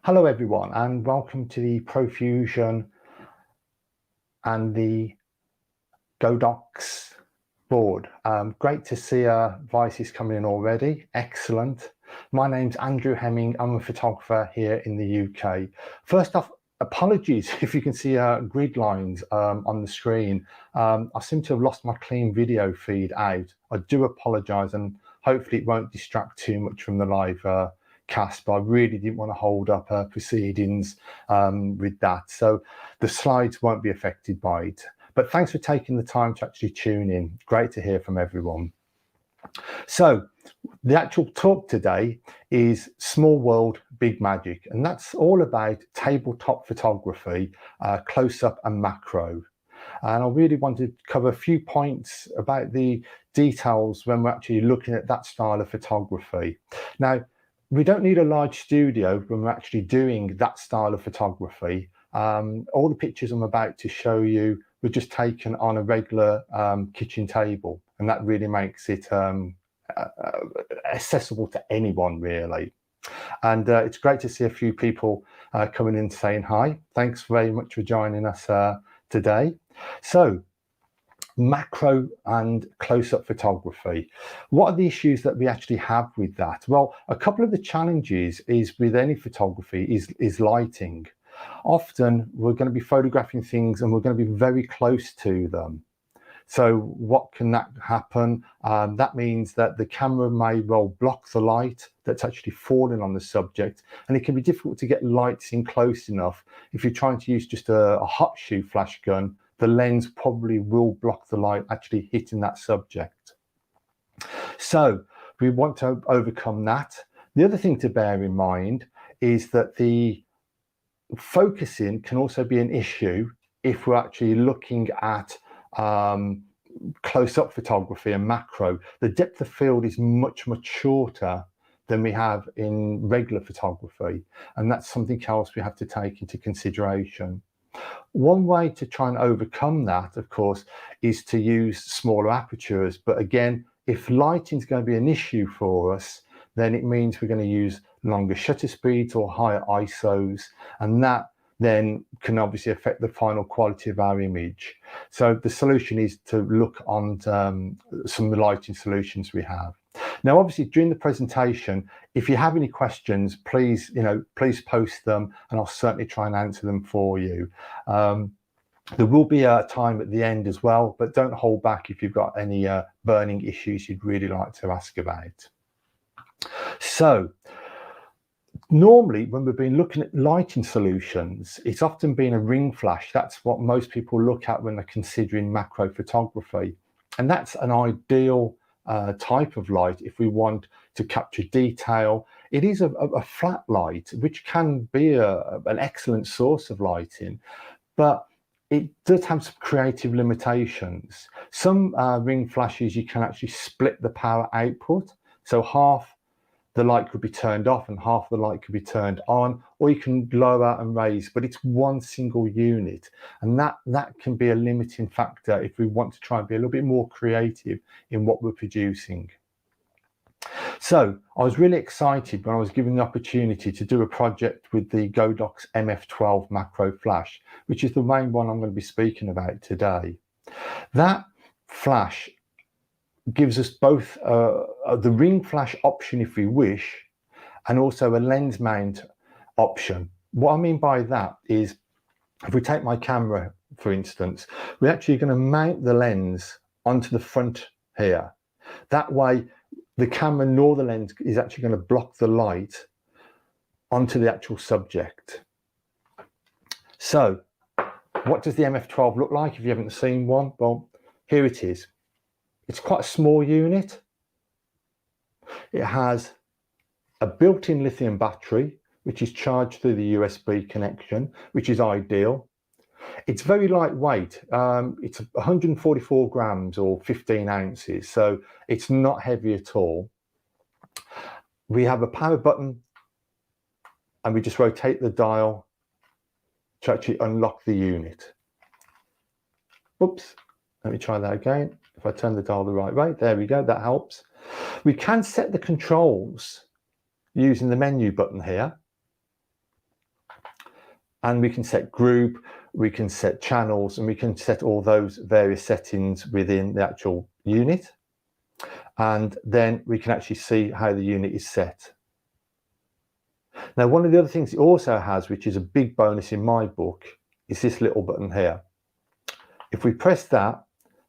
Hello everyone and welcome to the Profusion and the Godox board. Great to see Vices coming in already. Excellent. My name's Andrew Hemming. I'm a photographer here in the UK. First off, apologies if you can see grid lines on the screen. I seem to have lost my clean video feed out. I do apologise and hopefully it won't distract too much from the live cast, but I really didn't want to hold up proceedings with that. So the slides won't be affected by it. But thanks for taking the time to actually tune in. Great to hear from everyone. So the actual talk today is Small World, Big Magic, and that's all about tabletop photography, close-up and macro. And I really wanted to cover a few points about the details when we're actually looking at that style of photography. Now, we don't need a large studio when we're actually doing that style of photography. All the pictures I'm about to show you were just taken on a regular kitchen table, and that really makes it accessible to anyone really. And it's great to see a few people coming in saying hi. Thanks very much for joining us today. So macro and close-up photography. What are the issues that we actually have with that? Well, a couple of the challenges is with any photography is lighting. Often we're going to be photographing things and we're going to be very close to them. So what can that happen? That means that the camera may well block the light that's actually falling on the subject, and it can be difficult to get lights in close enough. If you're trying to use just a hot shoe flash gun, the lens probably will block the light actually hitting that subject. So we want to overcome that. The other thing to bear in mind is that the focusing can also be an issue if we're actually looking at close-up photography and macro. The depth of field is much shorter than we have in regular photography, and that's something else we have to take into consideration. One way to try and overcome that, of course, is to use smaller apertures. But again, if lighting is going to be an issue for us, then it means we're going to use longer shutter speeds or higher ISOs, and that then can obviously affect the final quality of our image. So the solution is to look on some of the lighting solutions we have. Now, obviously, during the presentation, if you have any questions, please post them, and I'll certainly try and answer them for you. There will be a time at the end as well, but don't hold back if you've got any burning issues you'd really like to ask about. So normally when we've been looking at lighting solutions, it's often been a ring flash. That's what most people look at when they're considering macro photography, and that's an ideal type of light if we want to capture detail. It is a flat light, which can be an excellent source of lighting, but it does have some creative limitations. Some ring flashes, you can actually split the power output, so half the light could be turned off and half the light could be turned on, or you can lower and raise, but it's one single unit, and that can be a limiting factor if we want to try and be a little bit more creative in what we're producing. So I was really excited when I was given the opportunity to do a project with the Godox MF12 macro flash, which is the main one I'm going to be speaking about today. That flash gives us both the ring flash option if we wish, and also a lens mount option. What I mean by that is, if we take my camera, for instance, we're actually going to mount the lens onto the front here. That way, the camera nor the lens is actually going to block the light onto the actual subject. So what does the MF12 look like if you haven't seen one? Well, here it is. It's quite a small unit. It has a built-in lithium battery, which is charged through the USB connection, which is ideal. It's very lightweight. It's 144 grams or 15 ounces, so it's not heavy at all. We have a power button, and we just rotate the dial to actually unlock the unit. Oops, let me try that again. If I turn the dial the right way, there we go, that helps. We can set the controls using the menu button here. and we can set group, we can set channels, and we can set all those various settings within the actual unit. And then we can actually see how the unit is set. Now, one of the other things it also has, which is a big bonus in my book, is this little button here. If we press that,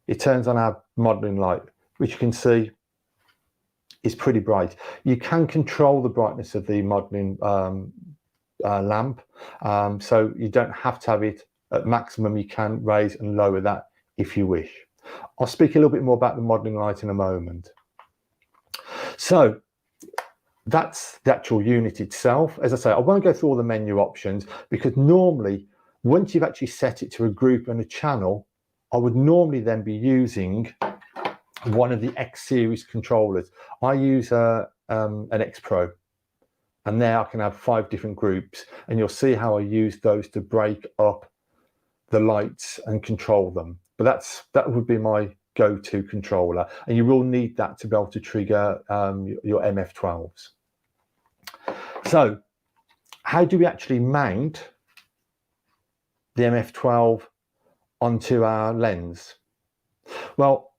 it turns on our modeling light, which you can see is pretty bright. You can control the brightness of the modeling lamp, so you don't have to have it at maximum. You can raise and lower that if you wish. I'll speak a little bit more about the modeling light in a moment. So that's the actual unit itself. As I say, I won't go through all the menu options, because normally once you've actually set it to a group and a channel, I would normally then be using one of the X series controllers. I use an X Pro, and there I can have 5 different groups, and you'll see how I use those to break up the lights and control them. But that would be my go-to controller, and you will need that to be able to trigger your MF12s. So how do we actually mount the MF12 onto our lens? Well,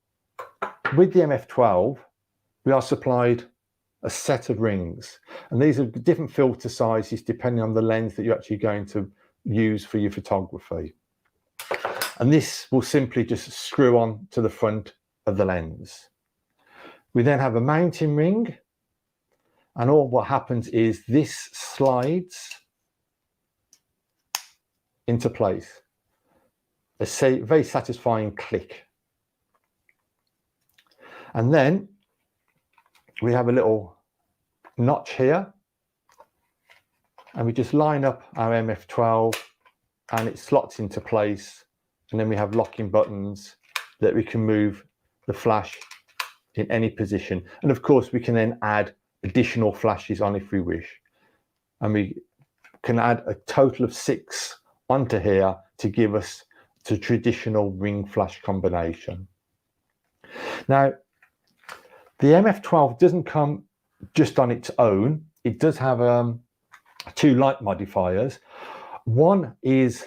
with the MF12, we are supplied a set of rings, and these are different filter sizes depending on the lens that you're actually going to use for your photography. And this will simply just screw on to the front of the lens. We then have a mounting ring, and all what happens is this slides into place. A very satisfying click. And then we have a little notch here, and we just line up our MF12 and it slots into place. And then we have locking buttons that we can move the flash in any position. And of course, we can then add additional flashes on if we wish. And we can add a total of 6 onto here to give us the traditional ring flash combination. Now, the MF12 doesn't come just on its own. It does have 2 light modifiers. One is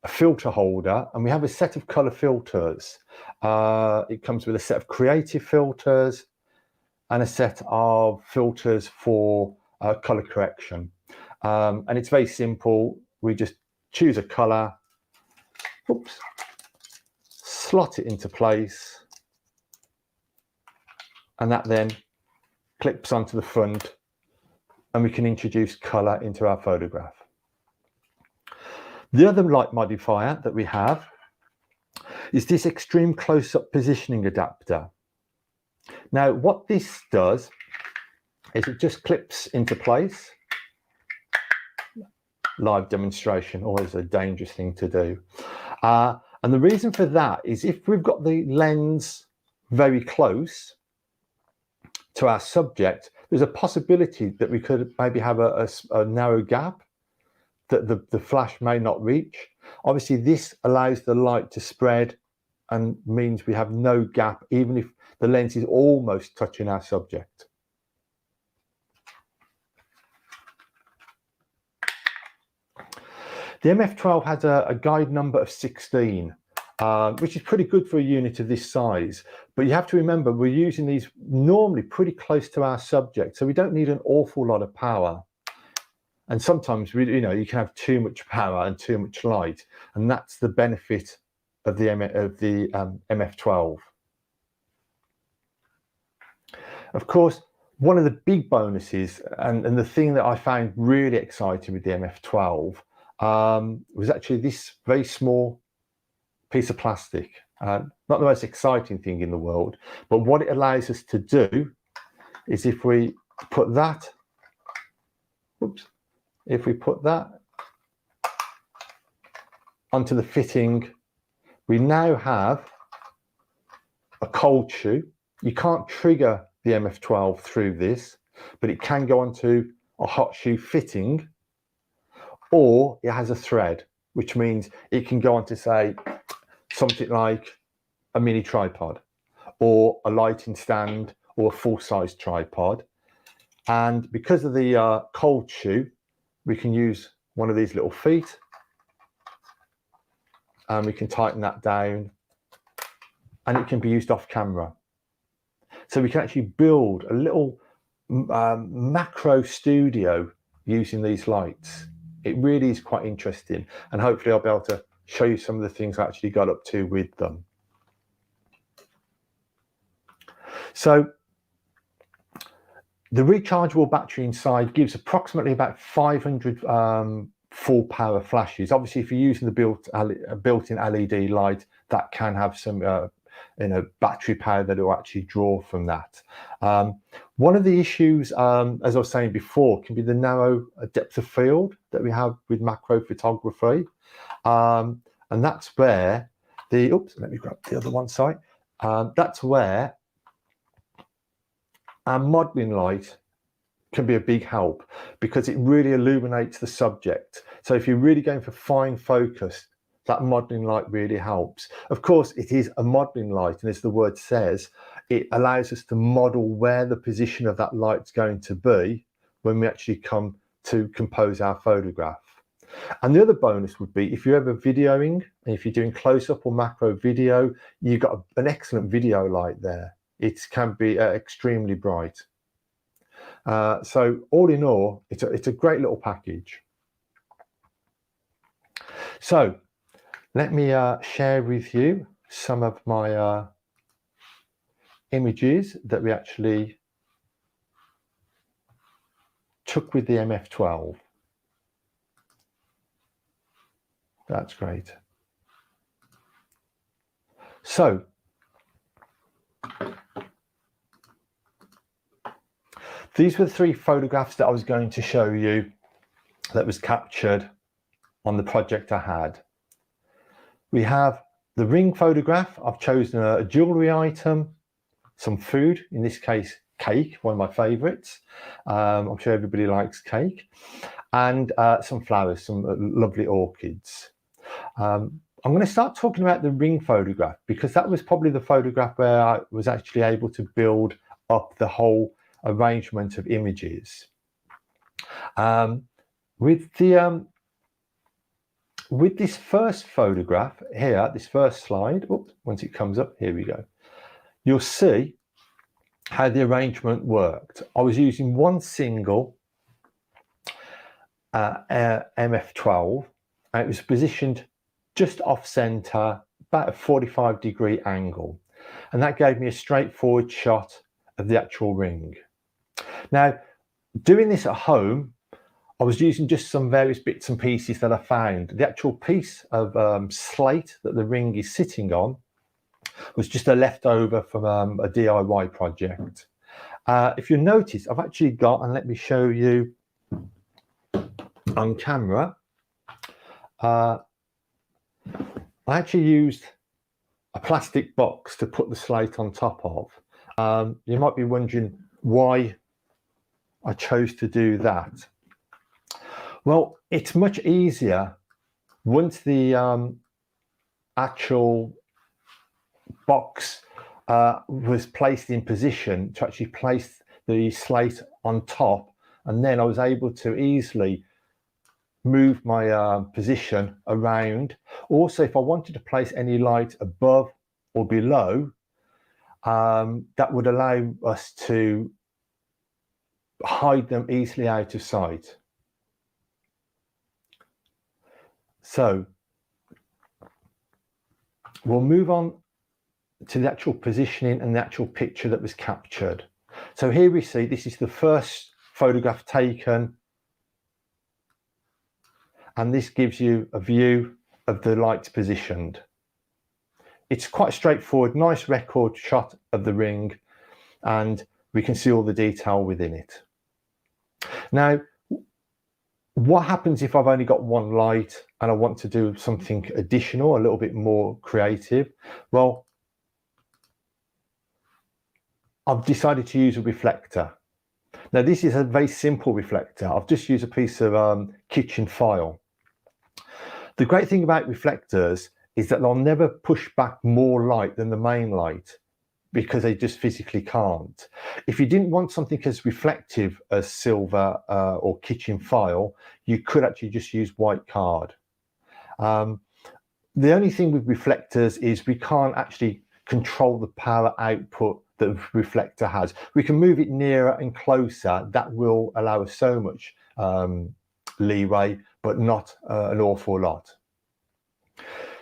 a filter holder, and we have a set of color filters. It comes with a set of creative filters and a set of filters for color correction. And it's very simple. We just choose a color, oops, slot it into place, and that then clips onto the front, and we can introduce color into our photograph. The other light modifier that we have is this extreme close-up positioning adapter. Now, what this does is it just clips into place. Live demonstration, always a dangerous thing to do. And the reason for that is if we've got the lens very close to our subject, there's a possibility that we could maybe have a narrow gap that the flash may not reach. Obviously, this allows the light to spread and means we have no gap, even if the lens is almost touching our subject. The MF12 has a guide number of 16, which is pretty good for a unit of this size. But you have to remember, we're using these normally pretty close to our subject, so we don't need an awful lot of power. And sometimes you can have too much power and too much light, and that's the benefit of the MF12. Of course, one of the big bonuses, and the thing that I found really exciting with the MF12 was actually this very small piece of plastic. Not the most exciting thing in the world, but what it allows us to do is if we put that, oops, if we put that onto the fitting, we now have a cold shoe. You can't trigger the MF12 through this, but it can go onto a hot shoe fitting, or it has a thread, which means it can go onto, say, something like a mini tripod or a lighting stand or a full-size tripod. And because of the cold shoe, we can use one of these little feet and we can tighten that down, and it can be used off camera. So we can actually build a little macro studio using these lights. It really is quite interesting, and hopefully I'll be able to show you some of the things I actually got up to with them. So the rechargeable battery inside gives approximately about 500 full power flashes. Obviously, if you're using the built-in LED light, that can have some battery power that will actually draw from that. One of the issues, as I was saying before, can be the narrow depth of field that we have with macro photography, and that's where the let me grab the other one side. That's where our modeling light can be a big help, because it really illuminates the subject. So if you're really going for fine focus, that modeling light really helps. Of course, it is a modeling light, and as the word says, it allows us to model where the position of that light's going to be when we actually come to compose our photograph. And the other bonus would be if you're ever videoing, and if you're doing close-up or macro video, you've got an excellent video light there. It can be extremely bright. So all in all, it's a great little package. So let me share with you some of my images that we actually took with the MF12. That's great. So these were the 3 photographs that I was going to show you that was captured on the project I had. We have the ring photograph. I've chosen a jewellery item, some food, in this case cake, one of my favourites. I'm sure everybody likes cake. And some flowers, some lovely orchids. I'm going to start talking about the ring photograph, because that was probably the photograph where I was actually able to build up the whole arrangement of images. With this first photograph here, this first slide, once it comes up, here we go, you'll see how the arrangement worked. I was using one single MF12, and it was positioned just off center, about a 45-degree angle, and that gave me a straightforward shot of the actual ring. Now, doing this at home, I was using just some various bits and pieces that I found. The actual piece of slate that the ring is sitting on was just a leftover from a DIY project. If you notice, I've actually got, and let me show you on camera, I actually used a plastic box to put the slate on top of. You might be wondering why I chose to do that. Well, it's much easier once the actual box was placed in position to actually place the slate on top, and then I was able to easily move my position around. Also, if I wanted to place any light above or below, that would allow us to hide them easily out of sight. So we'll move on to the actual positioning and the actual picture that was captured. So here we see this is the first photograph taken, and this gives you a view of the lights positioned. It's quite straightforward, nice record shot of the ring, and we can see all the detail within it. Now, what happens if I've only got one light and I want to do something additional, a little bit more creative? Well, I've decided to use a reflector. Now, this is a very simple reflector. I've just used a piece of kitchen foil. The great thing about reflectors is that they'll never push back more light than the main light, because they just physically can't. If you didn't want something as reflective as silver or kitchen foil, you could actually just use white card. The only thing with reflectors is we can't actually control the power output that the reflector has. We can move it nearer and closer. That will allow us so much leeway, but not an awful lot.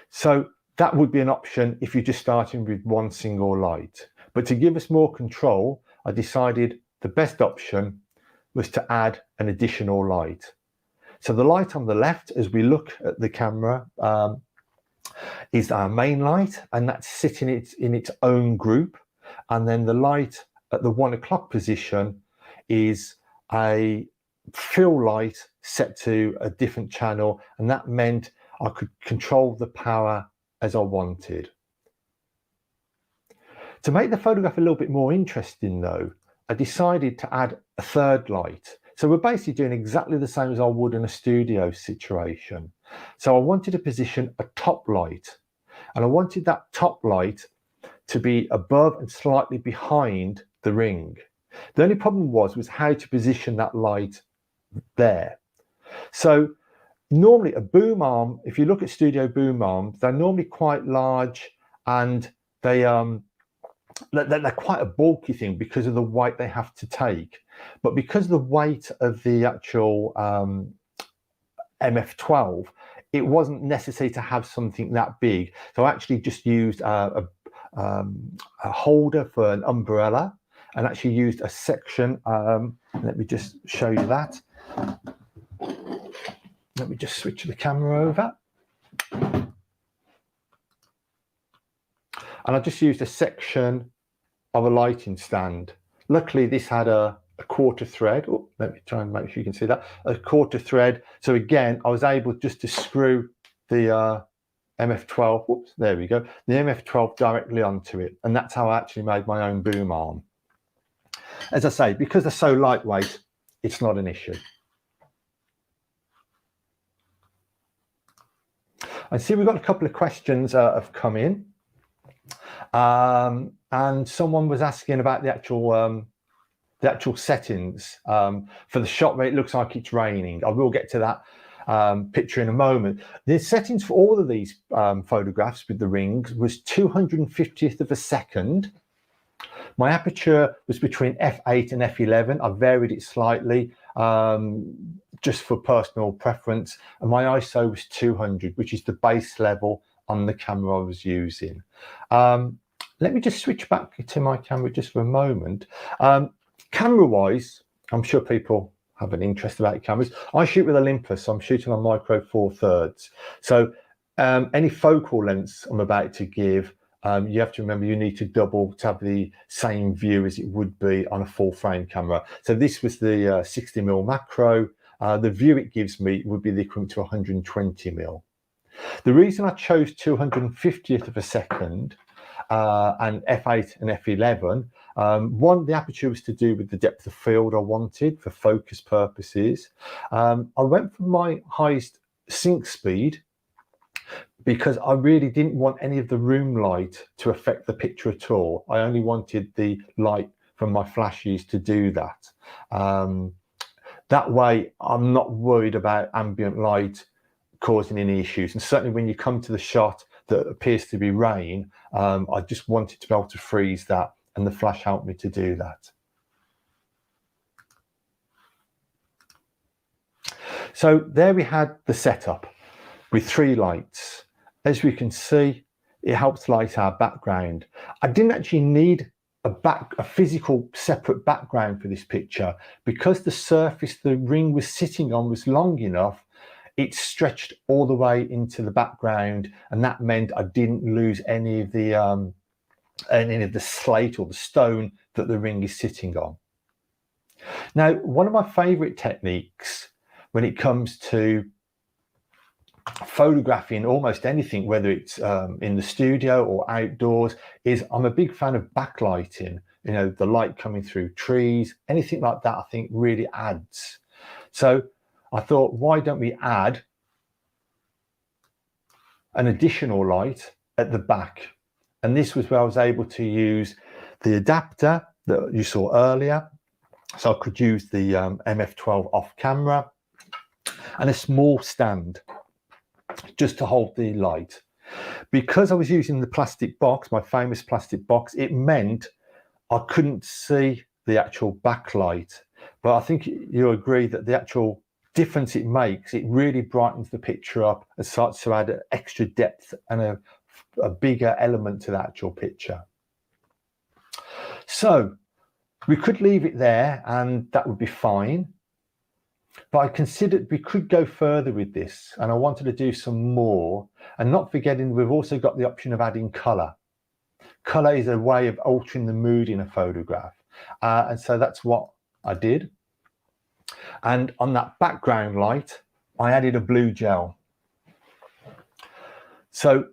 So that would be an option if you're just starting with one single light. But to give us more control, I decided the best option was to add an additional light. So the light on the left, as we look at the camera, is our main light, and that's sitting in its own group. And then the light at the 1 o'clock position is a fill light set to a different channel, and that meant I could control the power as I wanted. To make the photograph a little bit more interesting though, I decided to add a third light. So we're basically doing exactly the same as I would in a studio situation. So I wanted to position a top light, and I wanted that top light to be above and slightly behind the ring. The only problem was how to position that light there. So normally a boom arm, if you look at studio boom arms, they're normally quite large, and they're quite a bulky thing because of the weight they have to take. But because of the weight of the actual MF12, it wasn't necessary to have something that big. So I actually just used a holder for an umbrella, and actually used a section. Let me just show you that. Let me just switch the camera over. And I just used a section of a lighting stand. Luckily, this had a quarter thread. Oh, let me try and make sure you can see that. A quarter thread. So again, I was able just to screw the MF12, whoops, there we go, the MF12 directly onto it. And that's how I actually made my own boom arm. As I say, because they're so lightweight, it's not an issue. I see we've got a couple of questions have come in. And someone was asking about the actual settings for the shot where it looks like it's raining. I will get to that picture in a moment. The settings for all of these photographs with the rings was 250th of a second. My aperture was between f8 and f11. I varied it slightly just for personal preference. And my ISO was 200, which is the base level on the camera I was using. Let me just switch back to my camera just for a moment. Camera-wise, I'm sure people have an interest about cameras. I shoot with Olympus, so I'm shooting on micro 4/3. So any focal lengths I'm about to give, you have to remember you need to double to have the same view as it would be on a full frame camera. So this was the 60mm macro. The view it gives me would be the equivalent to 120mm. The reason I chose 250th of a second and f8 and f11, one, the aperture was to do with the depth of field I wanted for focus purposes. I went for my highest sync speed because I really didn't want any of the room light to affect the picture at all. I only wanted the light from my flashes to do that. That way, I'm not worried about ambient light causing any issues. And certainly when you come to the shot that appears to be rain, I just wanted to be able to freeze that, and the flash helped me to do that. So there we had the setup with 3 lights. As we can see, it helps light our background. I didn't actually need a physical separate background for this picture because the surface the ring was sitting on was long enough. It stretched all the way into the background, and that meant I didn't lose any of the slate or the stone that the ring is sitting on. Now, one of my favorite techniques when it comes to photographing almost anything, whether it's in the studio or outdoors, is I'm a big fan of backlighting. You know, the light coming through trees, anything like that, I think really adds. So I thought, why don't we add an additional light at the back? And this was where I was able to use the adapter that you saw earlier. So I could use the MF12 off camera and a small stand just to hold the light. Because I was using the plastic box, my famous plastic box, it meant I couldn't see the actual backlight. But I think you agree that the actual difference it makes, it really brightens the picture up and starts to add extra depth and a bigger element to the actual picture. So we could leave it there and that would be fine. But I considered we could go further with this, and I wanted to do some more, and not forgetting we've also got the option of adding colour. Colour is a way of altering the mood in a photograph, and so that's what I did. And on that background light, I added a blue gel. So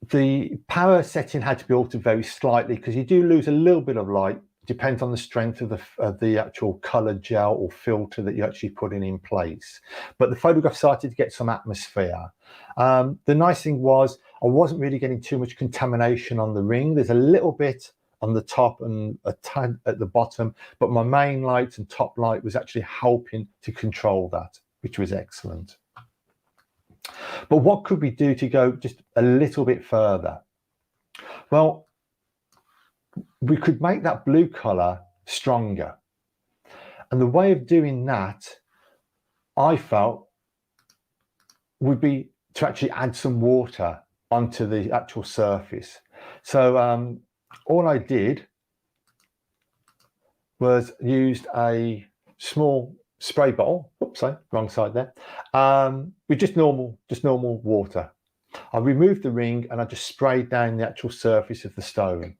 the power setting had to be altered very slightly because you do lose a little bit of light. Depends on the strength of the actual colour gel or filter that you actually put in place. But the photograph started to get some atmosphere. The nice thing was I wasn't really getting too much contamination on the ring. There's a little bit on the top and a tad at the bottom, but my main light and top light was actually helping to control that, which was excellent. But what could we do to go just a little bit further? Well, we could make that blue colour stronger. And the way of doing that, I felt, would be to actually add some water onto the actual surface. So all I did was used a small spray bottle, oops, sorry, wrong side there, with just normal water. I removed the ring and I just sprayed down the actual surface of the stone.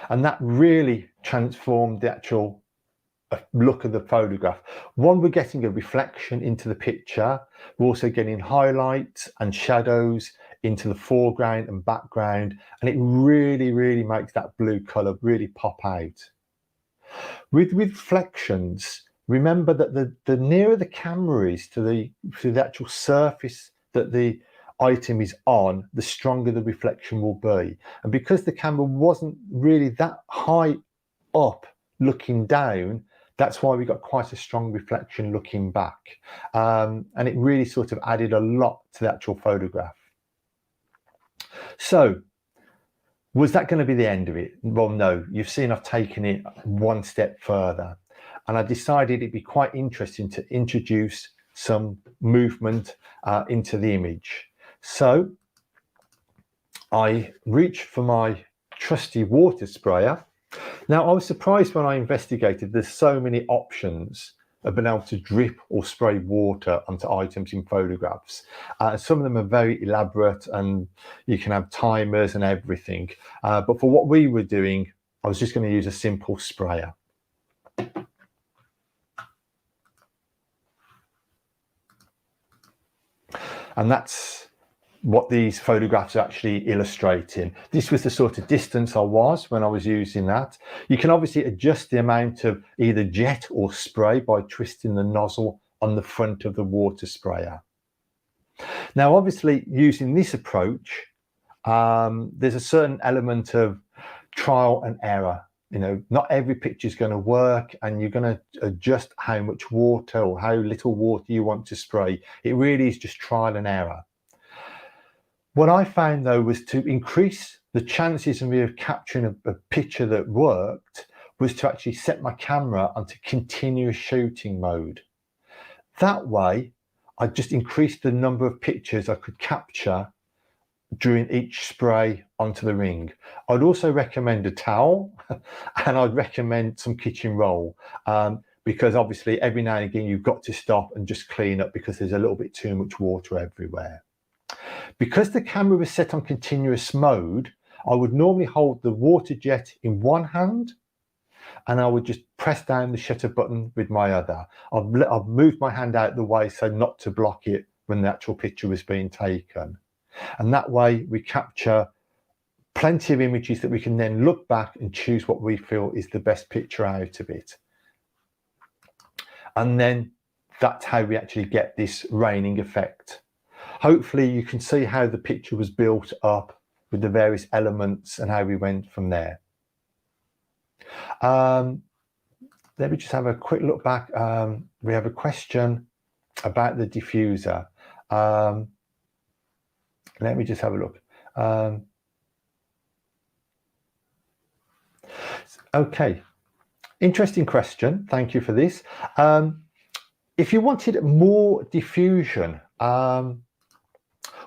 And that really transformed the actual look of the photograph. One, we're getting a reflection into the picture. We're also getting highlights and shadows into the foreground and background. And it really, really makes that blue color really pop out. With reflections, remember that the nearer the camera is to the actual surface that the item is on, the stronger the reflection will be. And because the camera wasn't really that high up looking down, that's why we got quite a strong reflection looking back. And it really sort of added a lot to the actual photograph. So was that going to be the end of it? Well, no, you've seen I've taken it one step further, and I decided it'd be quite interesting to introduce some movement into the image. So I reached for my trusty water sprayer. Now, I was surprised when I investigated, there's so many options of being able to drip or spray water onto items in photographs. Some of them are very elaborate and you can have timers and everything. But for what we were doing, I was just going to use a simple sprayer. And that's what these photographs are actually illustrating. This was the sort of distance I was when I was using that. You can obviously adjust the amount of either jet or spray by twisting the nozzle on the front of the water sprayer. Now, obviously, using this approach, there's a certain element of trial and error. You know, not every picture is going to work, and you're going to adjust how much water or how little water you want to spray. It really is just trial and error. What I found, though, was to increase the chances of me of capturing a picture that worked was to actually set my camera onto continuous shooting mode. That way, I just increased the number of pictures I could capture during each spray onto the ring. I'd also recommend a towel and I'd recommend some kitchen roll because obviously every now and again you've got to stop and just clean up because there's a little bit too much water everywhere. Because the camera was set on continuous mode, I would normally hold the water jet in one hand and I would just press down the shutter button with my other. I've moved my hand out of the way so not to block it when the actual picture was being taken. And that way we capture plenty of images that we can then look back and choose what we feel is the best picture out of it. And then that's how we actually get this raining effect. Hopefully you can see how the picture was built up with the various elements and how we went from there. Let me just have a quick look back. We have a question about the diffuser. Let me just have a look. Okay, interesting question. Thank you for this. If you wanted more diffusion, what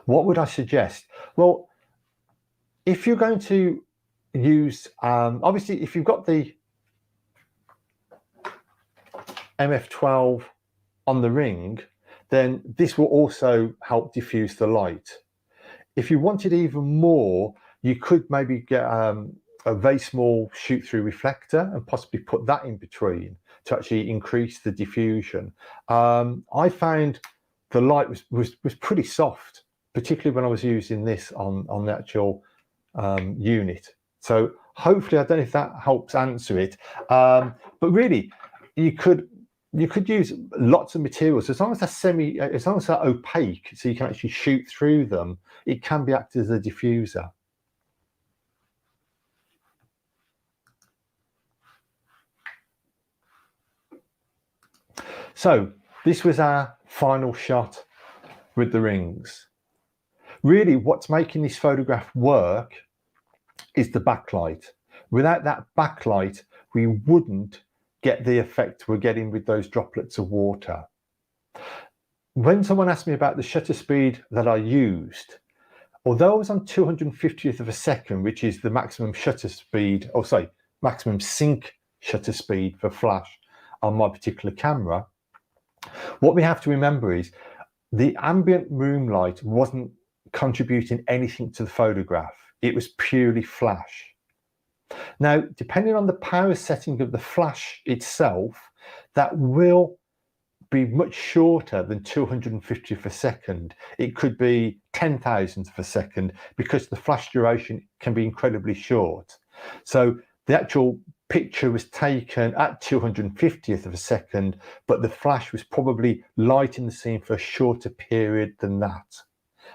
would I suggest? Well, if you're going to use, obviously, if you've got the MF12 on the ring, then this will also help diffuse the light. If you wanted even more, you could maybe get a very small shoot-through reflector and possibly put that in between to actually increase the diffusion. I found the light was pretty soft, particularly when I was using this on the actual unit. So hopefully, I don't know if that helps answer it. But really, you could use lots of materials as long as they're opaque, so you can actually shoot through them. It can be acted as a diffuser. So this was our final shot with the rings. Really, what's making this photograph work is the backlight. Without that backlight, we wouldn't get the effect we're getting with those droplets of water. When someone asked me about the shutter speed that I used, although I was on 250th of a second, which is the maximum shutter speed, or sorry, maximum sync shutter speed for flash on my particular camera, what we have to remember is the ambient room light wasn't contributing anything to the photograph. It was purely flash. Now, depending on the power setting of the flash itself, that will be much shorter than 250th of a second. It could be 10,000th of a second because the flash duration can be incredibly short. So the actual picture was taken at 250th of a second, but the flash was probably lighting the scene for a shorter period than that.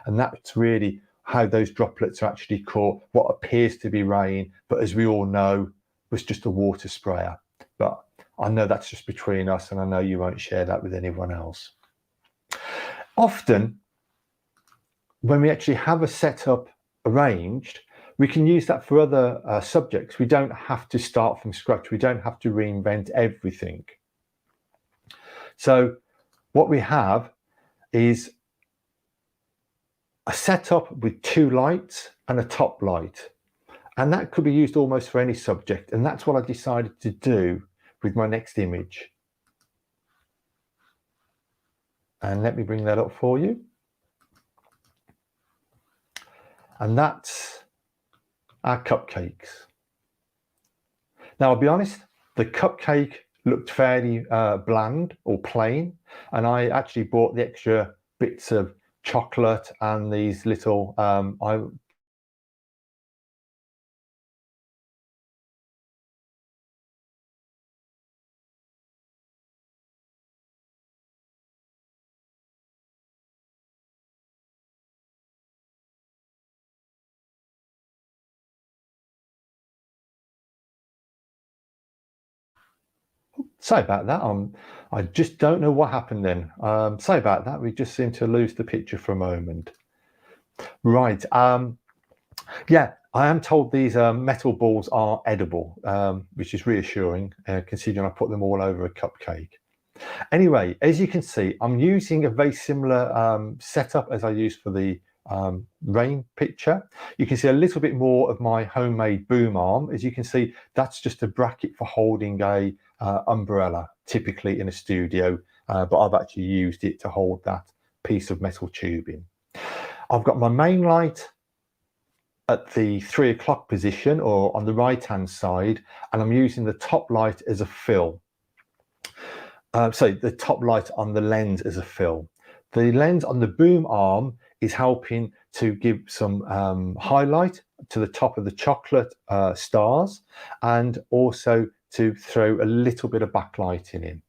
And that's really how those droplets are actually caught, what appears to be rain, but as we all know, was just a water sprayer. But I know that's just between us, and I know you won't share that with anyone else. Often, when we actually have a setup arranged, we can use that for other subjects. We don't have to start from scratch. We don't have to reinvent everything. So what we have is a setup with two lights and a top light. And that could be used almost for any subject. And that's what I decided to do with my next image. And let me bring that up for you. And that's our cupcakes. Now, I'll be honest, the cupcake looked fairly bland or plain. And I actually bought the extra bits of chocolate and these little sorry about that. I just don't know what happened then. Sorry about that. We just seemed to lose the picture for a moment. Right. Yeah, I am told these metal balls are edible, which is reassuring, considering I put them all over a cupcake. Anyway, as you can see, I'm using a very similar setup as I used for the rain picture. You can see a little bit more of my homemade boom arm. As you can see, that's just a bracket for holding a umbrella, typically in a studio, but I've actually used it to hold that piece of metal tubing. I've got my main light at the 3 o'clock position, or on the right hand side, and I'm using the top light as a fill. So the top light on the lens as a fill. The lens on the boom arm is helping to give some highlight to the top of the chocolate stars, and also to throw a little bit of backlighting in.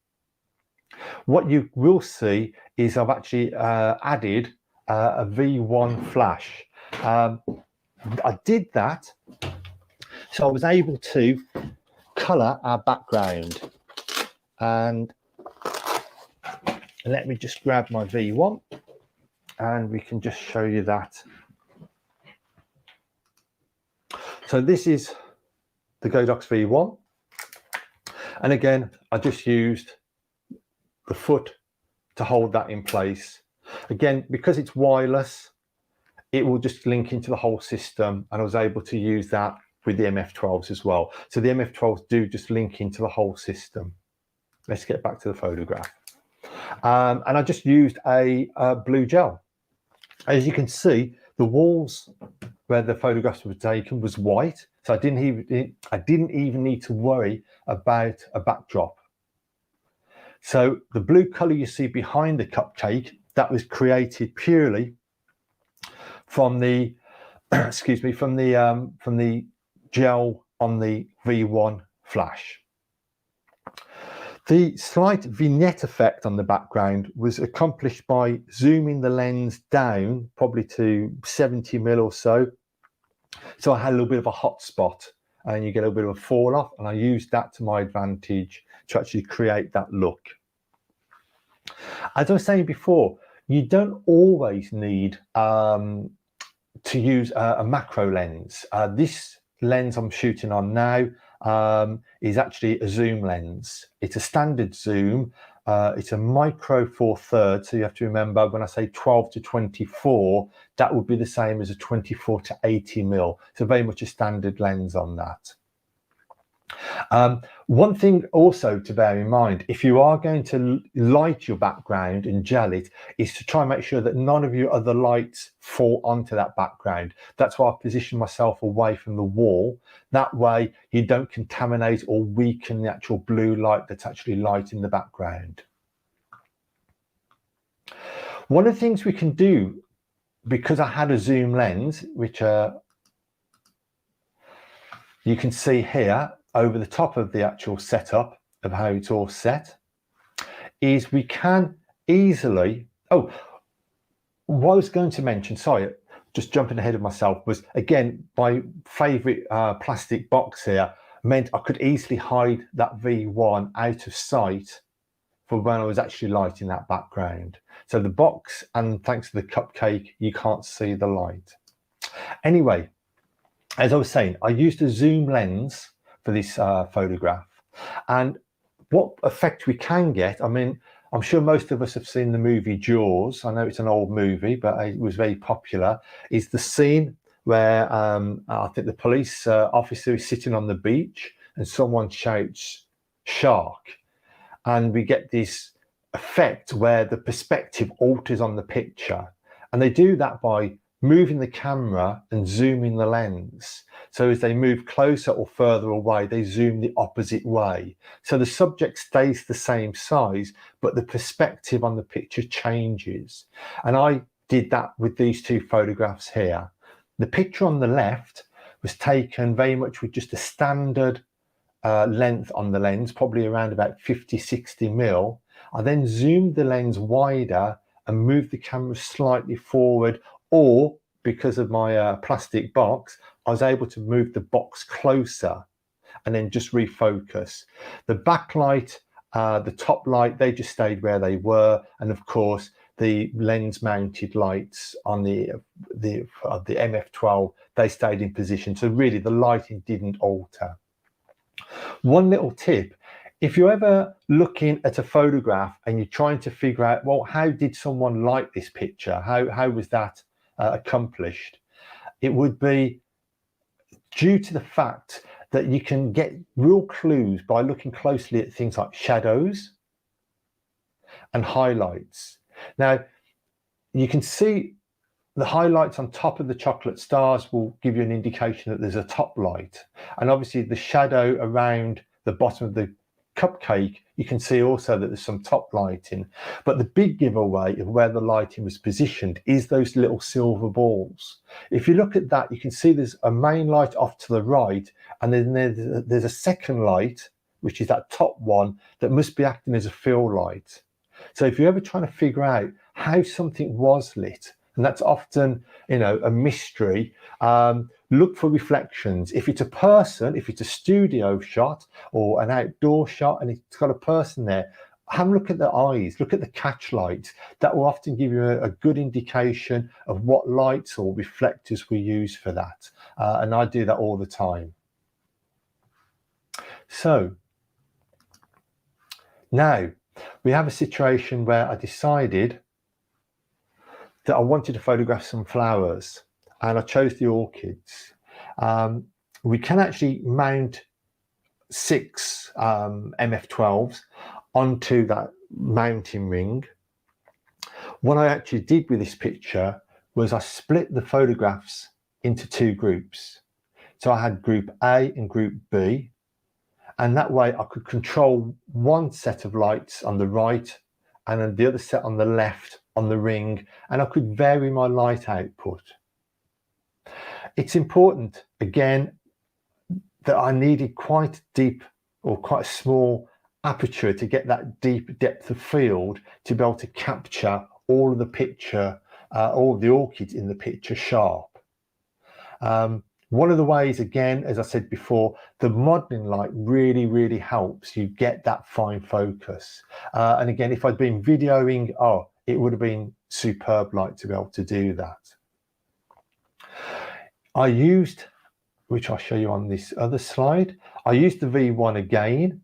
What you will see is I've actually added a V1 flash. I did that so I was able to colour our background. And let me just grab my V1. and we can just show you that. So this is the Godox V1. And again, I just used the foot to hold that in place. Again, because it's wireless, it will just link into the whole system, and I was able to use that with the MF12s as well. So the MF12s do just link into the whole system. Let's get back to the photograph. And I just used a blue gel. As you can see, the walls where the photographs were taken was white, so I didn't even need to worry about a backdrop. So the blue color you see behind the cupcake, that was created purely from the excuse me, from the gel on the V1 flash. The slight vignette effect on the background was accomplished by zooming the lens down probably to 70mm or so. So I had a little bit of a hot spot and you get a bit of a fall off, and I used that to my advantage to actually create that look. As I was saying before, you don't always need to use a macro lens. This lens I'm shooting on now is actually a zoom lens. It's a standard zoom. It's a micro 4/3, so you have to remember when I say 12 to 24, that would be the same as a 24 to 80mm. So very much a standard lens on that. One thing also to bear in mind, if you are going to light your background and gel it, is to try and make sure that none of your other lights fall onto that background. That's why I position myself away from the wall. That way you don't contaminate or weaken the actual blue light that's actually lighting the background. One of the things we can do, because I had a zoom lens, which you can see here over the top of the actual setup of how it's all set, is we can easily, what I was going to mention, sorry, just jumping ahead of myself, was again, my favorite plastic box here meant I could easily hide that V1 out of sight for when I was actually lighting that background. So the box, and thanks to the cupcake, you can't see the light. Anyway, as I was saying, I used a zoom lens for this photograph, and what effect we can get, I mean, I'm sure most of us have seen the movie Jaws. I know it's an old movie, but it was very popular. Is the scene where I think the police officer is sitting on the beach and someone shouts "shark," and we get this effect where the perspective alters on the picture, and they do that by moving the camera and zooming the lens. So as they move closer or further away, they zoom the opposite way. So the subject stays the same size, but the perspective on the picture changes. And I did that with these two photographs here. The picture on the left was taken very much with just a standard length on the lens, probably around about 50-60mm. I then zoomed the lens wider and moved the camera slightly forward, or because of my plastic box, I was able to move the box closer and then just refocus. The backlight, the top light, they just stayed where they were. And of course, the lens mounted lights on the MF12, they stayed in position. So really the lighting didn't alter. One little tip, if you're ever looking at a photograph and you're trying to figure out, well, how did someone light this picture? How was that accomplished? It would be due to the fact that you can get real clues by looking closely at things like shadows and highlights. Now, you can see the highlights on top of the chocolate stars will give you an indication that there's a top light. And obviously the shadow around the bottom of the cupcake, you can see also that there's some top lighting. But the big giveaway of where the lighting was positioned is those little silver balls. If you look at that, you can see there's a main light off to the right, and then there's a second light, which is that top one, that must be acting as a fill light. So if you're ever trying to figure out how something was lit, and that's often, you know, a mystery, look for reflections. If it's a person, if it's a studio shot or an outdoor shot and it's got a person there, have a look at the eyes, look at the catch lights. That will often give you a good indication of what lights or reflectors we use for that. And I do that all the time. So now we have a situation where I decided that I wanted to photograph some flowers, and I chose the orchids. We can actually mount 6 MF12s onto that mounting ring. What I actually did with this picture was I split the photographs into 2 groups. So I had group A and group B, and that way I could control one set of lights on the right and then the other set on the left on the ring, and I could vary my light output. It's important, again, that I needed quite deep or quite a small aperture to get that deep depth of field to be able to capture all of the picture, all of the orchids in the picture sharp. One of the ways, again, as I said before, the modeling light really helps you get that fine focus. And again, if I'd been videoing, it would have been superb light to be able to do that. I used, which I'll show you on this other slide, I used the V1 again.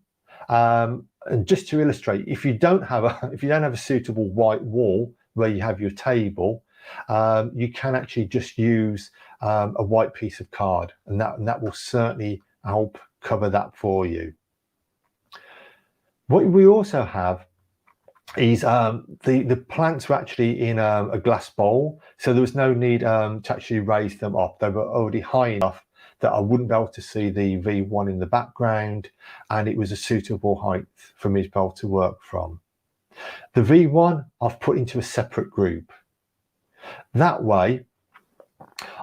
And just to illustrate, if you don't have a suitable white wall where you have your table, you can actually just use a white piece of card, and that will certainly help cover that for you. What we also have is the plants were actually in a glass bowl, so there was no need to actually raise them up. They were already high enough that I wouldn't be able to see the V1 in the background, and it was a suitable height for me to be able to work from. The V1 I've put into a separate group. That way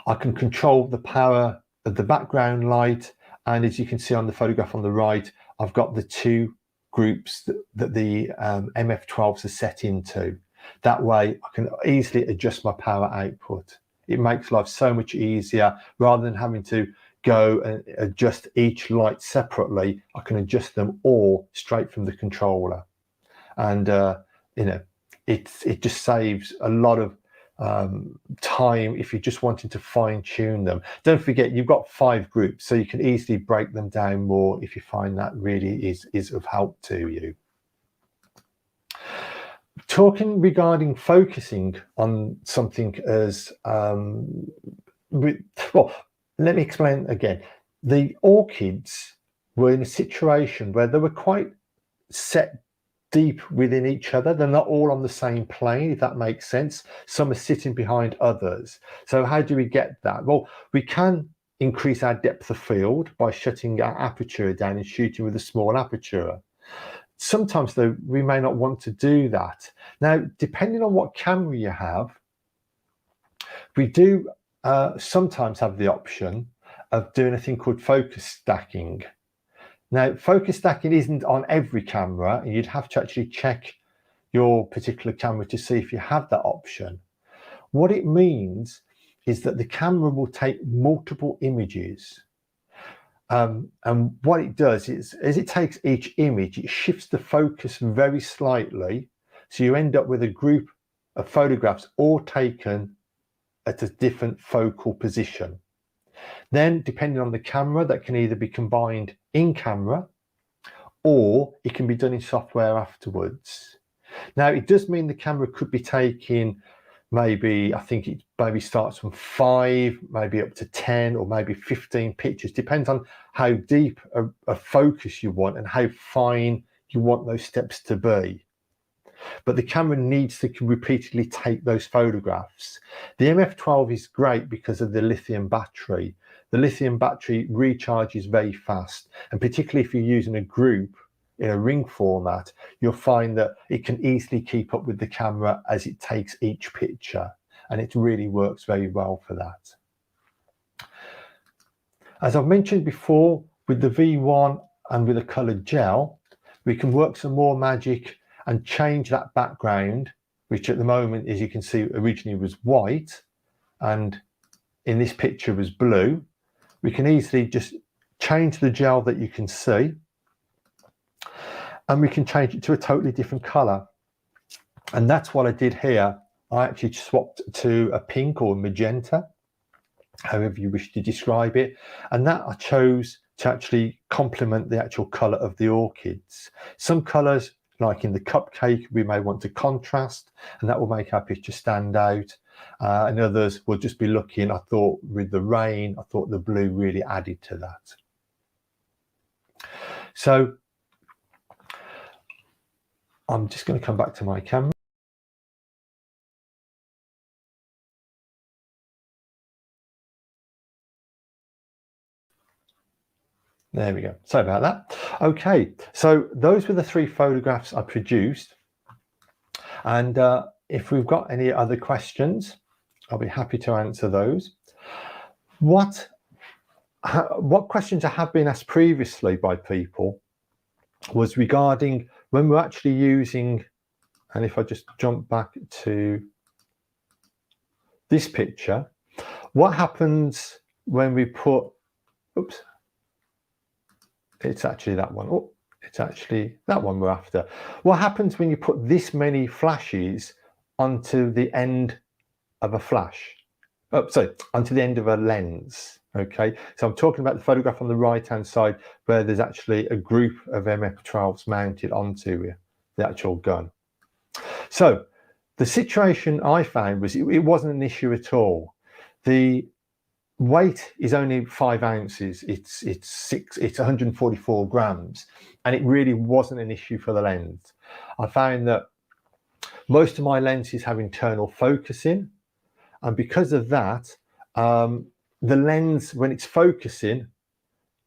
I can control the power of the background light, and as you can see on the photograph on the right, I've got the 2 groups that the MF12s are set into. That way I can easily adjust my power output. It makes life so much easier. Rather than having to go and adjust each light separately, I can adjust them all straight from the controller. And you know, it just saves a lot of time if you're just wanting to fine tune them. Don't forget, you've got 5 groups, so you can easily break them down more if you find that really is of help to you. Talking regarding focusing on something as well, let me explain again. The orchids were in a situation where they were quite set deep within each other. They're not all on the same plane, if that makes sense. Some are sitting behind others. So how do we get that? Well, we can increase our depth of field by shutting our aperture down and shooting with a small aperture. Sometimes though, we may not want to do that. Now, depending on what camera you have, we do sometimes have the option of doing a thing called focus stacking. Now, focus stacking isn't on every camera, and you'd have to actually check your particular camera to see if you have that option. What it means is that the camera will take multiple images. And what it does is, as it takes each image, it shifts the focus very slightly. So you end up with a group of photographs all taken at a different focal position. Then, depending on the camera, that can either be combined in camera or it can be done in software afterwards. Now, it does mean the camera could be taking maybe, I think it maybe starts from 5, maybe up to 10 or maybe 15 pictures. Depends on how deep a focus you want and how fine you want those steps to be. But the camera needs to repeatedly take those photographs. The MF12 is great because of the lithium battery. The lithium battery recharges very fast, and particularly if you're using a group in a ring format, you'll find that it can easily keep up with the camera as it takes each picture, and it really works very well for that. As I've mentioned before, with the V1 and with a coloured gel, we can work some more magic and change that background, which at the moment, as you can see, originally was white and in this picture was blue. We can easily just change the gel that you can see, and we can change it to a totally different color. And that's what I did here. I actually swapped to a pink or magenta, however you wish to describe it. And that I chose to actually complement the actual color of the orchids. Some colors, like in the cupcake, we may want to contrast, and that will make our picture stand out. And others will just be looking, I thought with the rain, I thought the blue really added to that. So I'm just going to come back to my camera. There we go. Sorry about that. Okay, so those were the 3 photographs I produced. And if we've got any other questions, I'll be happy to answer those. What questions I have been asked previously by people was regarding when we're actually using, and if I just jump back to this picture, what happens when we put, oops, it's actually that one. Oh, it's actually that one we're after. What happens when you put this many flashes onto the end of a flash? Oh, sorry, onto the end of a lens. Okay, so I'm talking about the photograph on the right-hand side where there's actually a group of MF12s mounted onto the actual gun. So the situation I found was it wasn't an issue at all. The weight is only 5 ounces. It's 144 grams, and it really wasn't an issue for the lens. I found that most of my lenses have internal focusing, and because of that, the lens, when it's focusing,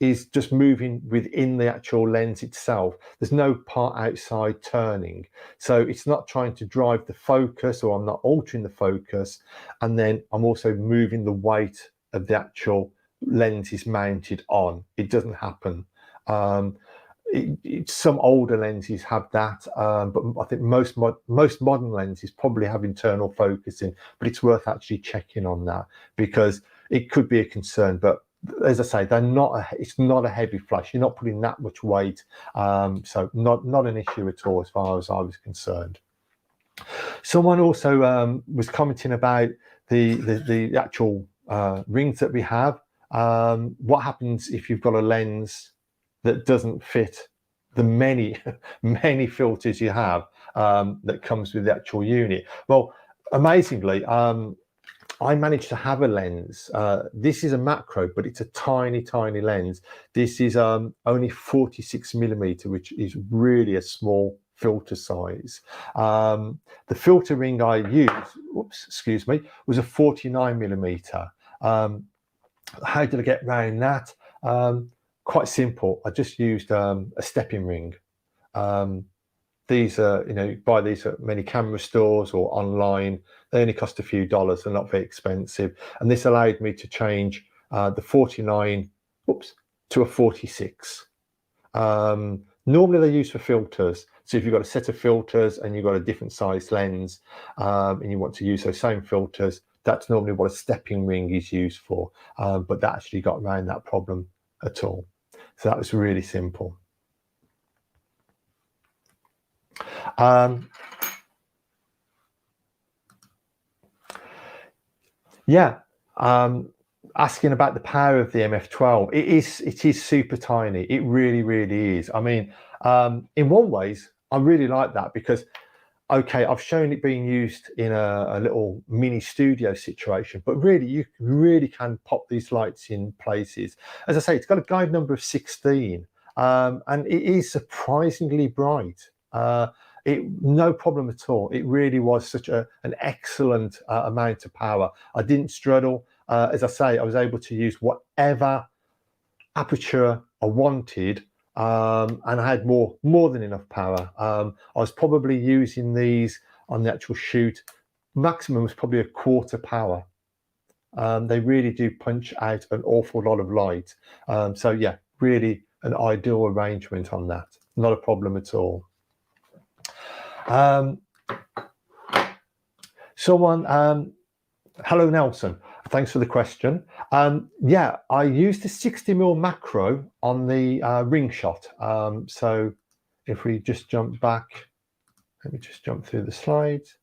is just moving within the actual lens itself. There's no part outside turning, so it's not trying to drive the focus, or I'm not altering the focus, and then I'm also moving the weight of the actual lens is mounted on. It doesn't happen. Some older lenses have that, but I think most modern lenses probably have internal focusing, but it's worth actually checking on that because it could be a concern. But as I say, it's not a heavy flash. You're not putting that much weight, so not an issue at all as far as I was concerned. Someone also was commenting about the actual rings that we have. What happens if you've got a lens that doesn't fit the many filters you have that comes with the actual unit? Well, amazingly, I managed to have a lens. This is a macro, but it's a tiny lens. This is only 46mm, which is really a small filter size. The filter ring I used, was a 49mm. How did I get around that? Quite simple. I just used a stepping ring. These are, buy these at many camera stores or online. They only cost a few dollars. They're not very expensive. And this allowed me to change the 49, to a 46. Normally they're used for filters. So if you've got a set of filters and you've got a different size lens and you want to use those same filters, that's normally what a stepping ring is used for. But that actually got around that problem at all. So that was really simple. Asking about the power of the MF12, it is super tiny. It really is. I mean, in one ways, I really like that because, okay, I've shown it being used in a little mini studio situation, but really, you really can pop these lights in places. As I say, it's got a guide number of 16, and it is surprisingly bright. No problem at all. It really was such an excellent amount of power. I didn't struggle. As I say, I was able to use whatever aperture I wanted, and I had more than enough power. I was probably using these on the actual shoot. Maximum was probably a quarter power. They really do punch out an awful lot of light. So yeah, really an ideal arrangement on that. Not a problem at all. Hello Nelson, thanks for the question. Yeah, I used a 60mm macro on the ring shot. So if we just jump back, let me just jump through the slides.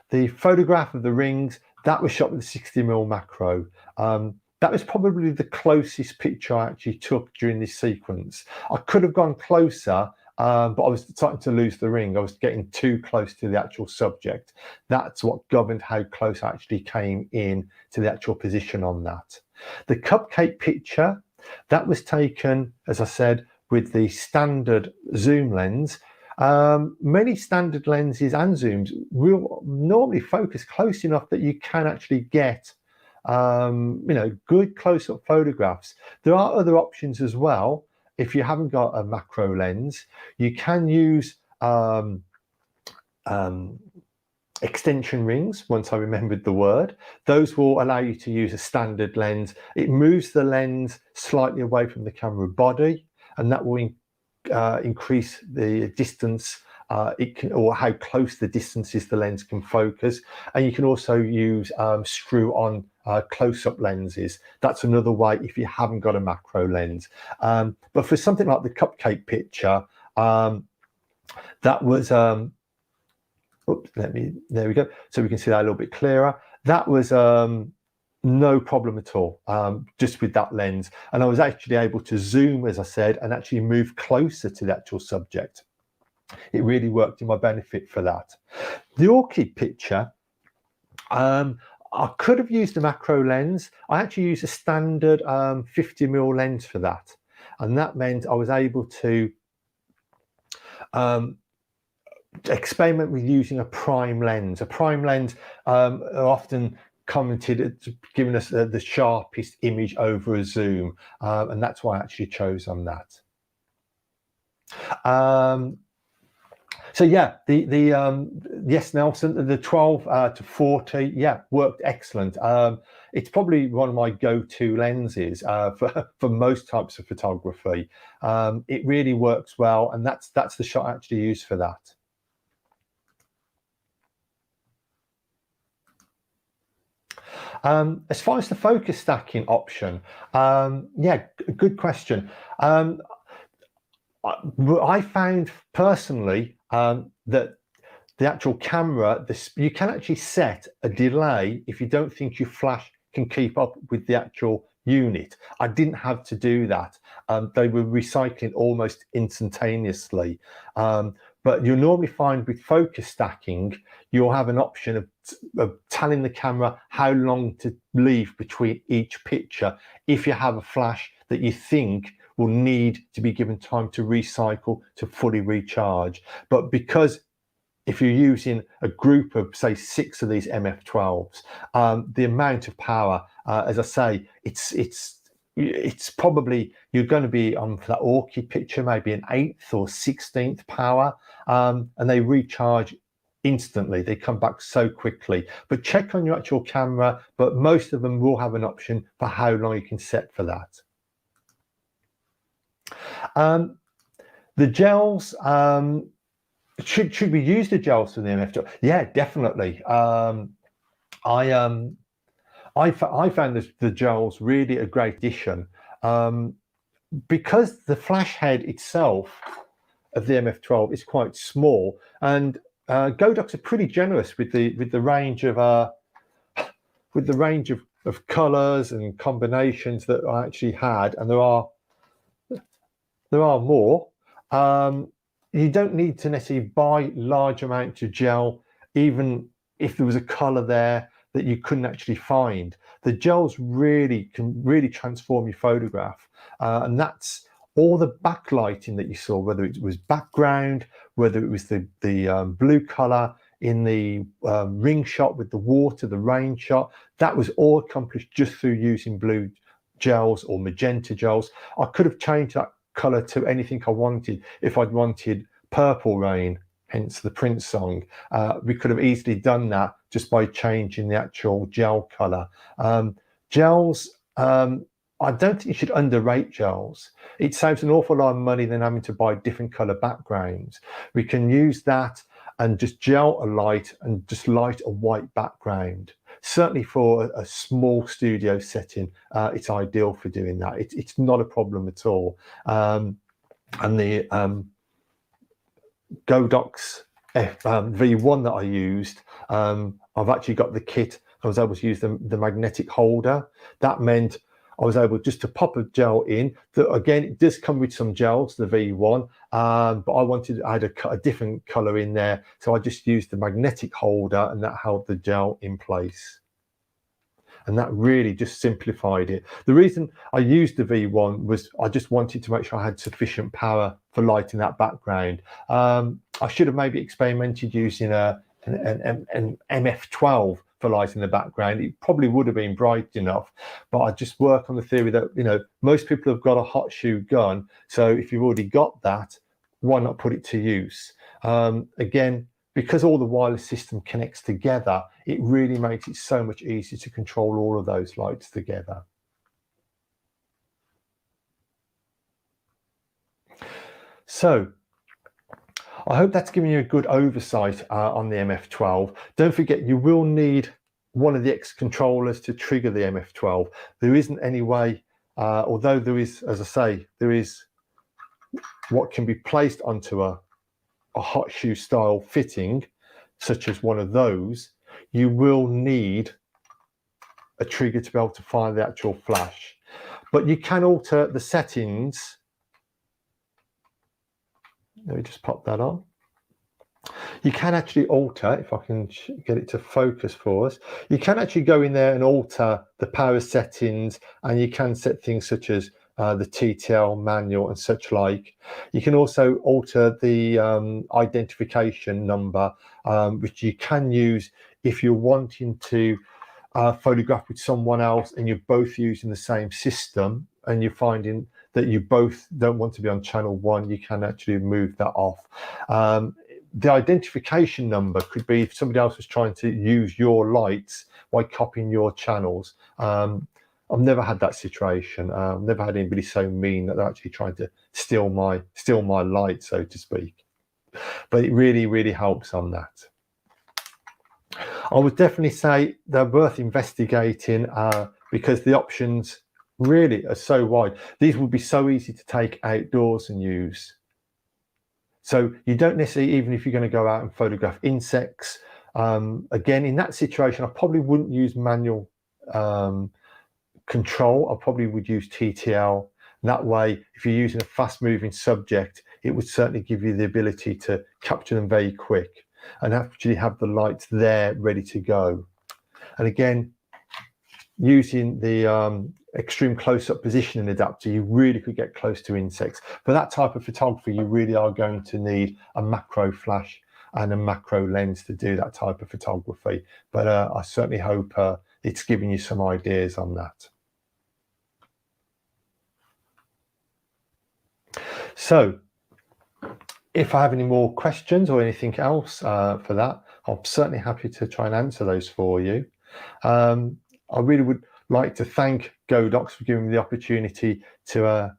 The photograph of the rings, that was shot with a 60mm macro. That was probably the closest picture I actually took during this sequence. I could have gone closer, but I was starting to lose the ring. I was getting too close to the actual subject. That's what governed how close I actually came in to the actual position on that. The cupcake picture, that was taken, as I said, with the standard zoom lens. Many standard lenses and zooms will normally focus close enough that you can actually get good close-up photographs. There are other options as well. If you haven't got a macro lens, you can use extension rings, once I remembered the word. Those will allow you to use a standard lens. It moves the lens slightly away from the camera body, and that will increase the distance or how close the distance is the lens can focus. And you can also use screw-on close-up lenses. That's another way if you haven't got a macro lens. But for something like the cupcake picture, that was oops, there we go, so we can see that a little bit clearer. That was no problem at all, just with that lens. And I was actually able to zoom, as I said, and actually move closer to the actual subject. It really worked in my benefit for that. The orchid picture, I could have used a macro lens. I actually used a standard 50mm lens for that. And that meant I was able to experiment with using a prime lens. A prime lens are often commented at giving us the sharpest image over a zoom, and that's why I actually chose on that. So yeah, yes, Nelson, the 12 to 40, yeah, worked excellent. It's probably one of my go-to lenses for most types of photography. It really works well, and that's the shot I actually used for that. As far as the focus stacking option, yeah, good question. I found personally that the actual camera, you can actually set a delay if you don't think your flash can keep up with the actual unit. I didn't have to do that. They were recycling almost instantaneously. But you'll normally find with focus stacking, you'll have an option of telling the camera how long to leave between each picture if you have a flash that you think will need to be given time to recycle to fully recharge. But because if you're using a group of, say, 6 of these MF12s, the amount of power, as I say, it's probably, you're going to be on for that orchid picture, maybe an 8th or 16th power, and they recharge instantly. They come back so quickly. But check on your actual camera, but most of them will have an option for how long you can set for that. The gels, should we use the gels for the MF12? Yeah, definitely. I found the gels really a great addition, because the flash head itself of the MF12 is quite small, and Godox are pretty generous with the range of colours and combinations that I actually had, and there are more. You don't need to necessarily buy large amounts of gel, even if there was a colour there that you couldn't actually find. The gels can transform your photograph, and that's all the backlighting that you saw, whether it was background, whether it was the blue colour in the ring shot with the water, the rain shot, that was all accomplished just through using blue gels or magenta gels. I could have changed that colour to anything I wanted. If I'd wanted purple rain, hence the Prince song, we could have easily done that just by changing the actual gel colour. Gels, I don't think you should underrate gels. It saves an awful lot of money than having to buy different colour backgrounds. We can use that and just gel a light and just light a white background. Certainly for a small studio setting, it's ideal for doing that. It's not a problem at all. And Godox V1 that I used, I've actually got the kit. I was able to use the magnetic holder. That meant I was able just to pop a gel in. Again, it does come with some gels, the V1, but I had a different color in there. So I just used the magnetic holder and that held the gel in place. And that really just simplified it. The reason I used the V1 was I just wanted to make sure I had sufficient power for lighting that background. I should have maybe experimented using an MF12 for lighting the background. It probably would have been bright enough, but I just work on the theory that, you know, most people have got a hot shoe gun. So if you've already got that, why not put it to use? Again, because all the wireless system connects together, it really makes it so much easier to control all of those lights together. So I hope that's given you a good oversight on the MF12. Don't forget, you will need one of the X controllers to trigger the MF12. There isn't any way, although there is, as I say, there is what can be placed onto a hot shoe style fitting, such as one of those. You will need a trigger to be able to fire the actual flash, but you can alter the settings. Let me just pop that on. You can actually alter, if I can get it to focus for us, you can actually go in there and alter the power settings, and you can set things such as the TTL manual and such like. You can also alter the identification number, which you can use if you're wanting to photograph with someone else and you're both using the same system and you're finding that you both don't want to be on channel 1. You can actually move that off. The identification number could be if somebody else was trying to use your lights by copying your channels. I've never had that situation. I've never had anybody so mean that they're actually trying to steal my light, so to speak. But it really, really helps on that. I would definitely say they're worth investigating because the options really are so wide. These would be so easy to take outdoors and use. So you don't necessarily, even if you're going to go out and photograph insects, again, in that situation, I probably wouldn't use manual control. I probably would use TTL. That way, if you're using a fast moving subject, it would certainly give you the ability to capture them very quick and actually have the lights there ready to go. And again, using the extreme close-up positioning adapter, you really could get close to insects. For that type of photography, you really are going to need a macro flash and a macro lens to do that type of photography. But I certainly hope it's giving you some ideas on that. So if I have any more questions or anything else for that, I'm certainly happy to try and answer those for you. I really would like to thank Godox for giving me the opportunity to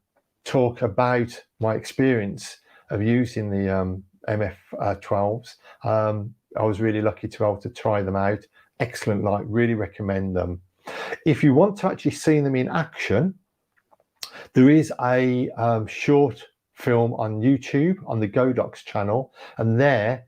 talk about my experience of using the MF12s. I was really lucky to be able to try them out. Excellent light, really recommend them. If you want to actually see them in action, there is a short film on YouTube on the Godox channel, and there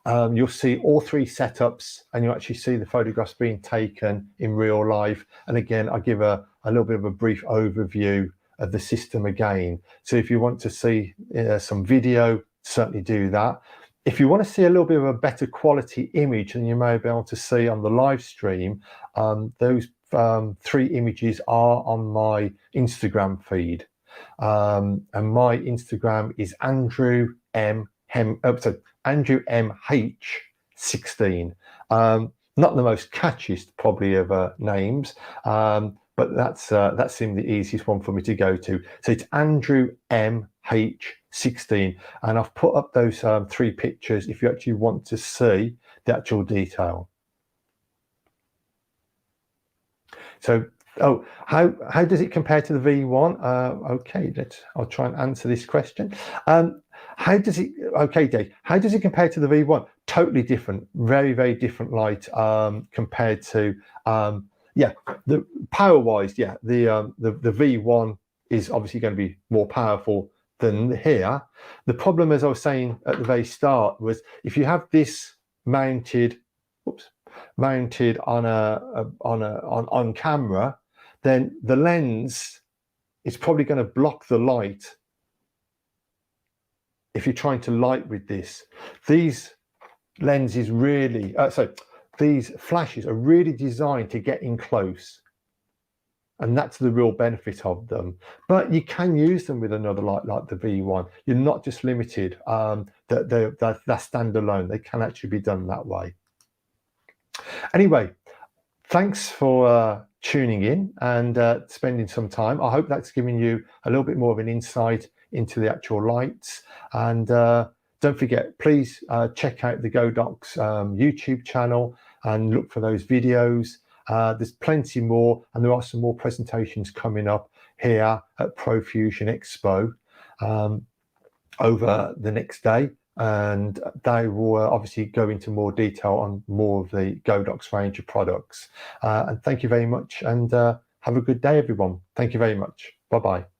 you'll see all 3 setups and you'll actually see the photographs being taken in real life. And again, I give a little bit of a brief overview of the system again. So if you want to see some video, certainly do that. If you want to see a little bit of a better quality image than you may be able to see on the live stream, those 3 images are on my Instagram feed. And my Instagram is Andrew MH16. Not the most catchiest probably of names, but that seemed the easiest one for me to go to. So it's Andrew MH16, and I've put up those 3 pictures if you actually want to see the actual detail. So how does it compare to the V1? Okay, I'll try and answer this question. How does it, okay, Dave, how does it compare to the V1? Totally different, very, very different light compared to, yeah, the power-wise, yeah, the V1 is obviously going to be more powerful than here. The problem, as I was saying at the very start, was if you have this mounted, mounted on camera, then the lens is probably going to block the light if you're trying to light with this. These lenses really, these flashes are really designed to get in close, and that's the real benefit of them. But you can use them with another light like the V1. You're not just limited that they're standalone. They can actually be done that way. Anyway, thanks for tuning in and spending some time. I hope that's given you a little bit more of an insight into the actual lights. And don't forget, please check out the Godox YouTube channel and look for those videos. There's plenty more, and there are some more presentations coming up here at Profusion Expo over the next day, and they will obviously go into more detail on more of the Godox range of products. And thank you very much, and have a good day, everyone. Thank you very much. Bye-bye.